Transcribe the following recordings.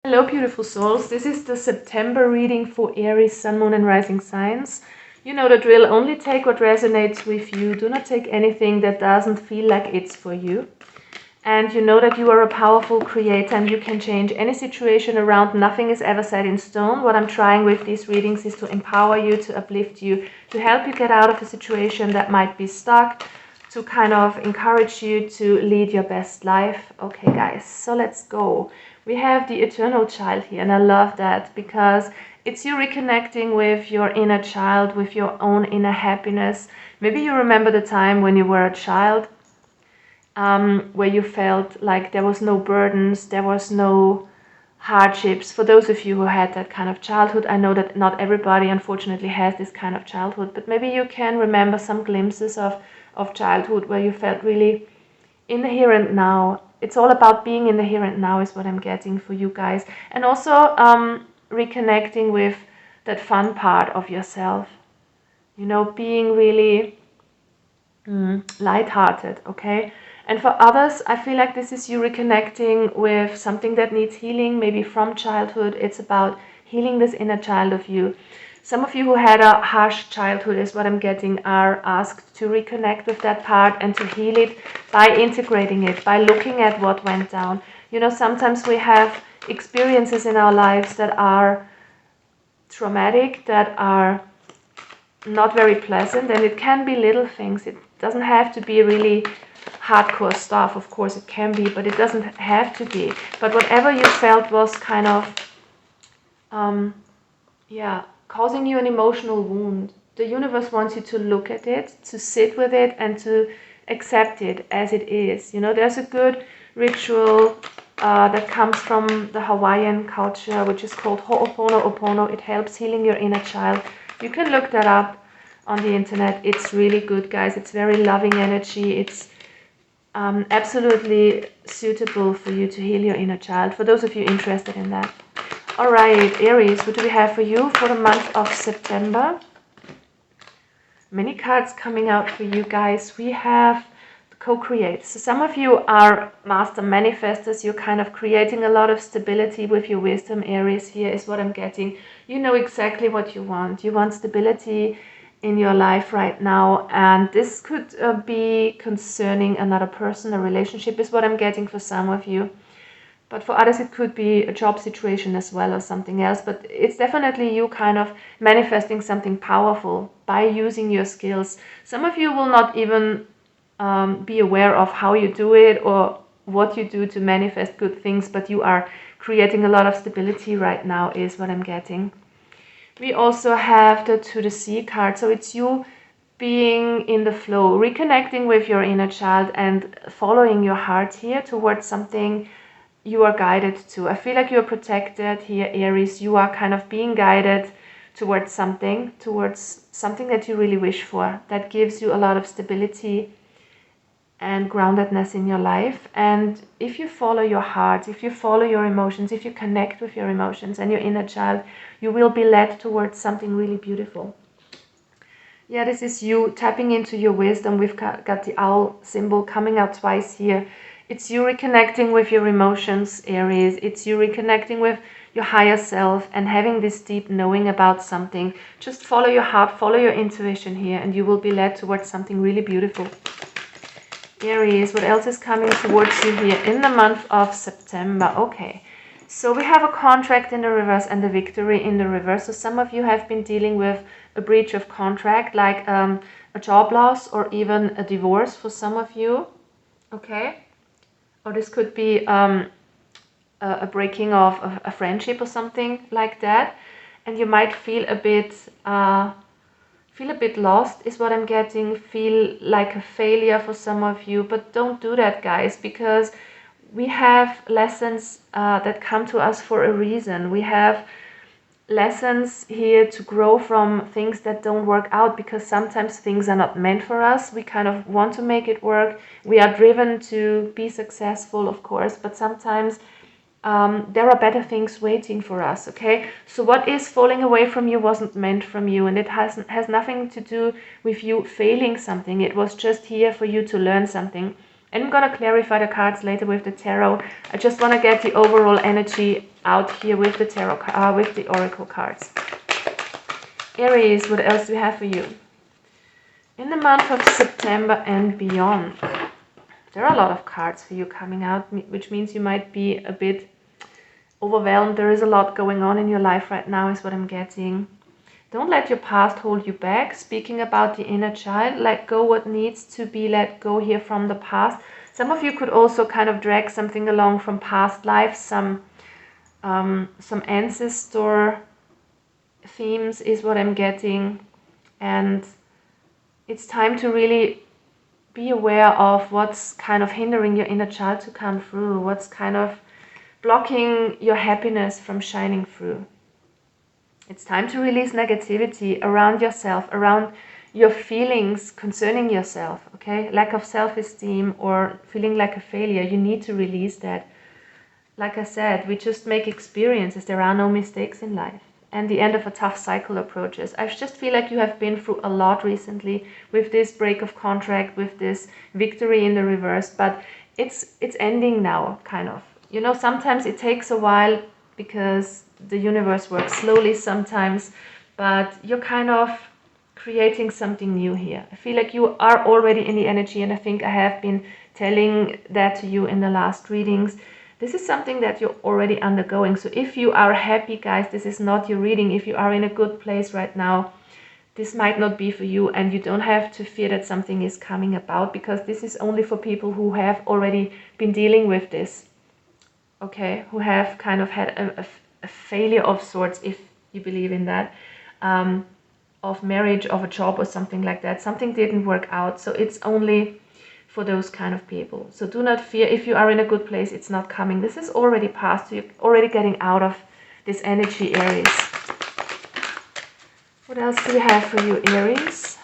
Hello, beautiful souls. This is the September reading for Aries, Sun, Moon, and Rising signs. You know the drill. Only take what resonates with you. Do not take anything that doesn't feel like it's for you. And you know that you are a powerful creator and you can change any situation around. Nothing is ever set in stone. What I'm trying with these readings is to empower you, to uplift you, to help you get out of a situation that might be stuck, to kind of encourage you to lead your best life. Okay, guys, so let's go. We have the eternal child here, and I love that because it's you reconnecting with your inner child, with your own inner happiness. Maybe you remember the time when you were a child, where you felt like there was no burdens, there was no hardships. For those of you who had that kind of childhood, I know that not everybody unfortunately has this kind of childhood, but maybe you can remember some glimpses of childhood where you felt really in the here and now. It's all about being in the here and now is what I'm getting for you guys. And also reconnecting with that fun part of yourself. You know, being really lighthearted, okay? And for others, I feel like this is you reconnecting with something that needs healing, maybe from childhood. It's about healing this inner child of you. Some of you who had a harsh childhood, is what I'm getting, are asked to reconnect with that part and to heal it by integrating it, by looking at what went down. You know, sometimes we have experiences in our lives that are traumatic, that are not very pleasant, and it can be little things. It doesn't have to be really hardcore stuff. Of course it can be, but it doesn't have to be. But whatever you felt was kind of causing you an emotional wound, the universe wants you to look at it, to sit with it, and to accept it as it is. You know, there's a good ritual that comes from the Hawaiian culture, which is called Ho'oponopono. It helps healing your inner child. You can look that up on the internet. It's really good, guys. It's very loving energy. It's absolutely suitable for you to heal your inner child, for those of you interested in that. All right, Aries, what do we have for you for the month of September? Many cards coming out for you guys. We have co-create. So some of you are master manifestors. You're kind of creating a lot of stability with your wisdom. Aries, here is what I'm getting. You know exactly what you want. You want stability in your life right now, and this could be concerning another person. A relationship is what I'm getting for some of you, but for others it could be a job situation as well or something else. But it's definitely you kind of manifesting something powerful by using your skills. Some of you will not even be aware of how you do it or what you do to manifest good things, but you are creating a lot of stability right now is what I'm getting. We also have the To the Sea card, so it's you being in the flow, reconnecting with your inner child and following your heart here towards something you are guided to. I feel like you're protected here, Aries. You are kind of being guided towards something that you really wish for, that gives you a lot of stability and groundedness in your life. And if you follow your heart, if you follow your emotions, if you connect with your emotions and your inner child, you will be led towards something really beautiful. Yeah, this is you tapping into your wisdom. We've got the owl symbol coming out twice here. It's you reconnecting with your emotions, Aries. It's you reconnecting with your higher self and having this deep knowing about something. Just follow your heart, follow your intuition here, and you will be led towards something really beautiful. Aries, what else is coming towards you here in the month of September? Okay, so we have a contract in the reverse and the victory in the reverse. So some of you have been dealing with a breach of contract, like a job loss or even a divorce for some of you. Okay, or this could be a breaking of a friendship or something like that, and you might feel a bit lost is what I'm getting. Feel like a failure for some of you, but don't do that, guys, because we have lessons that come to us for a reason. We have lessons here to grow from things that don't work out, because sometimes things are not meant for us. We kind of want to make it work. We are driven to be successful, of course, but sometimes there are better things waiting for us, okay? So what is falling away from you wasn't meant from you, and it has nothing to do with you failing something. It was just here for you to learn something. And I'm going to clarify the cards later with the tarot. I just want to get the overall energy out here with the tarot, with the oracle cards. Aries, what else do we have for you? In the month of September and beyond, there are a lot of cards for you coming out, which means you might be a bit overwhelmed. There is a lot going on in your life right now, is what I'm getting. Don't let your past hold you back. Speaking about the inner child, let go what needs to be let go here from the past. Some of you could also kind of drag something along from past life, some ancestor themes is what I'm getting. And it's time to really be aware of what's kind of hindering your inner child to come through, what's kind of blocking your happiness from shining through. It's time to release negativity around yourself, around your feelings concerning yourself, okay? Lack of self-esteem or feeling like a failure, you need to release that. Like I said, we just make experiences. There are no mistakes in life. And the end of a tough cycle approaches. I just feel like you have been through a lot recently with this break of contract, with this victory in the reverse, but it's ending now, kind of. You know, sometimes it takes a while because the universe works slowly sometimes, but you're kind of creating something new here. I feel like you are already in the energy, and I think I have been telling that to you in the last readings. This is something that you're already undergoing. So if you are happy, guys, this is not your reading. If you are in a good place right now, this might not be for you, and you don't have to fear that something is coming about, because this is only for people who have already been dealing with this, okay, who have kind of had a failure of sorts, if you believe in that, of marriage, of a job or something like that. Something didn't work out, so it's only for those kind of people. So do not fear. If you are in a good place, it's not coming. This is already past. So you're already getting out of this energy, Aries. What else do we have for you, Aries?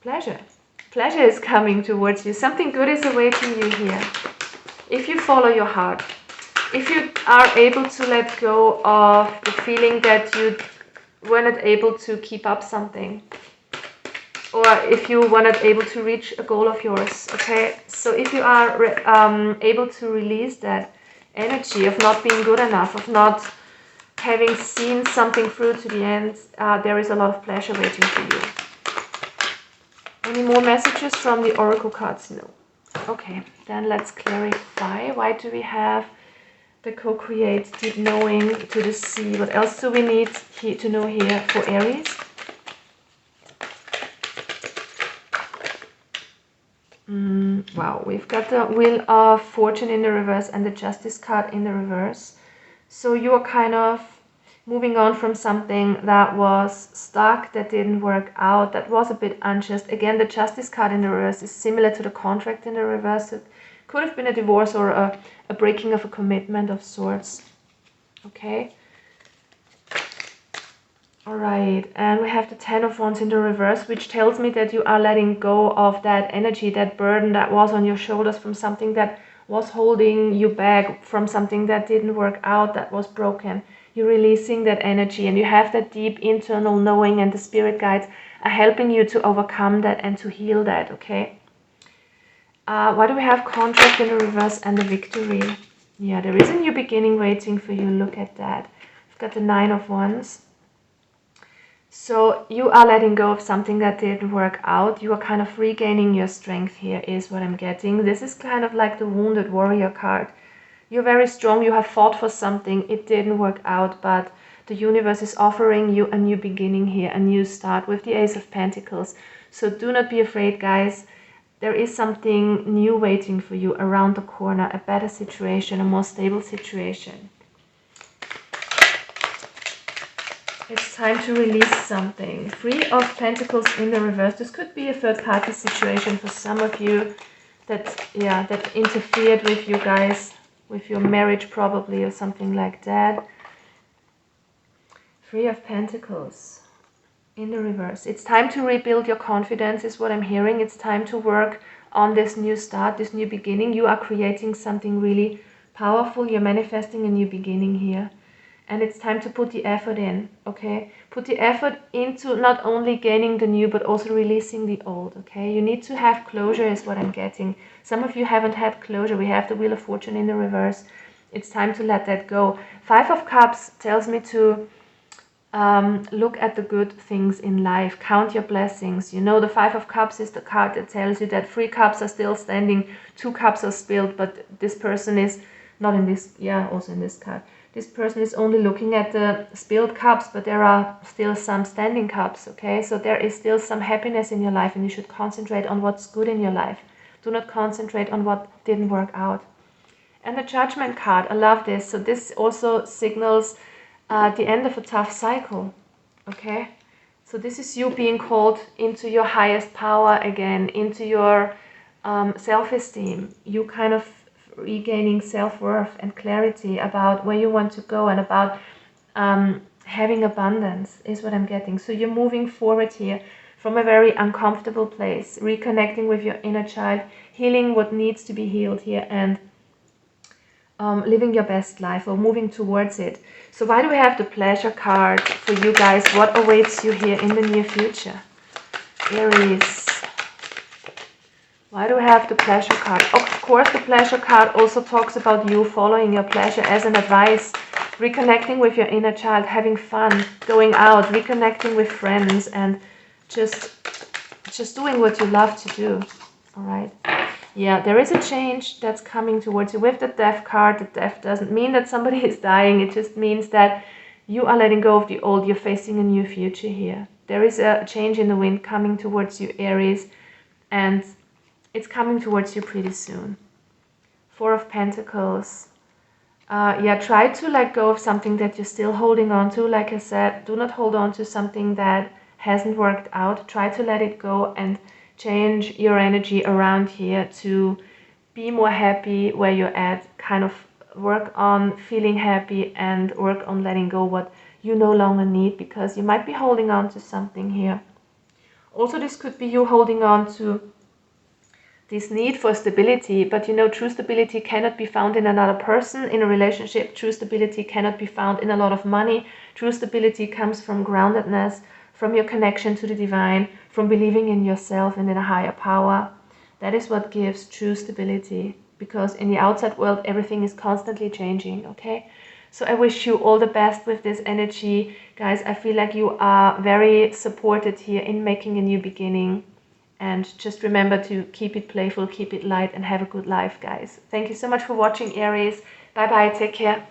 Pleasure. Pleasure is coming towards you. Something good is awaiting you here. If you follow your heart, if you are able to let go of the feeling that you were not able to keep up something, or if you were not able to reach a goal of yours, okay? So if you are able to release that energy of not being good enough, of not having seen something through to the end, there is a lot of pleasure waiting for you. Any more messages from the oracle cards? No. Okay, then let's clarify. Why do we have the co-create, deep knowing, to the sea? What else do we need to know here for Aries? Wow, we've got the Wheel of Fortune in the reverse and the Justice card in the reverse. So you're kind of moving on from something that was stuck, that didn't work out, that was a bit unjust. Again, the Justice card in the reverse is similar to the contract in the reverse. It could have been a divorce or a breaking of a commitment of sorts. Okay. Alright, and we have the Ten of Wands in the reverse, which tells me that you are letting go of that energy, that burden that was on your shoulders from something that was holding you back, from something that didn't work out, that was broken. You're releasing that energy, and you have that deep internal knowing, and the spirit guides are helping you to overcome that and to heal that, okay? Why do we have contract in the reverse and the victory? Yeah, there is a new beginning waiting for you. Look at that. We've got the Nine of Wands. So you are letting go of something that didn't work out. You are kind of regaining your strength here, is what I'm getting. This is kind of like the Wounded Warrior card. You're very strong. You have fought for something. It didn't work out, but the universe is offering you a new beginning here, a new start with the Ace of Pentacles. So do not be afraid, guys. There is something new waiting for you around the corner, a better situation, a more stable situation. It's time to release something. Three of Pentacles in the reverse. This could be a third-party situation for some of you that, yeah, that interfered with you guys, with your marriage probably, or something like that. Three of Pentacles in the reverse. It's time to rebuild your confidence, is what I'm hearing. It's time to work on this new start, this new beginning. You are creating something really powerful. You're manifesting a new beginning here. And it's time to put the effort in, okay? Put the effort into not only gaining the new, but also releasing the old, okay? You need to have closure is what I'm getting. Some of you haven't had closure. We have the Wheel of Fortune in the reverse. It's time to let that go. 5 of Cups tells me to look at the good things in life. Count your blessings. You know, the 5 of Cups is the card that tells you that 3 cups are still standing, 2 cups are spilled, but this person is not in this, yeah, also in this card. This person is only looking at the spilled cups, but there are still some standing cups, okay? So there is still some happiness in your life, and you should concentrate on what's good in your life. Do not concentrate on what didn't work out. And the Judgment card, I love this. So this also signals the end of a tough cycle, okay? So this is you being called into your highest power again, into your self-esteem. You kind of regaining self-worth and clarity about where you want to go and about having abundance is what I'm getting. So you're moving forward here from a very uncomfortable place, reconnecting with your inner child, healing what needs to be healed here, and living your best life or moving towards it. So why do we have the Pleasure card for you guys? What awaits you here in the near future? Aries. Why do we have the Pleasure card? Of course, the Pleasure card also talks about you following your pleasure as an advice, reconnecting with your inner child, having fun, going out, reconnecting with friends, and just doing what you love to do. All right. Yeah, there is a change that's coming towards you. With the Death card, the death doesn't mean that somebody is dying. It just means that you are letting go of the old. You're facing a new future here. There is a change in the wind coming towards you, Aries, and it's coming towards you pretty soon. 4 of Pentacles. Yeah, try to let go of something that you're still holding on to. Like I said, do not hold on to something that hasn't worked out. Try to let it go and change your energy around here to be more happy where you're at. Kind of work on feeling happy and work on letting go what you no longer need, because you might be holding on to something here. Also, this could be you holding on to this need for stability, but you know, true stability cannot be found in another person, in a relationship. True stability cannot be found in a lot of money. True stability comes from groundedness, from your connection to the divine, from believing in yourself and in a higher power. That is what gives true stability, because in the outside world, everything is constantly changing, okay? So I wish you all the best with this energy. Guys, I feel like you are very supported here in making a new beginning. And just remember to keep it playful, keep it light, and have a good life, guys. Thank you so much for watching, Aries. Bye-bye. Take care.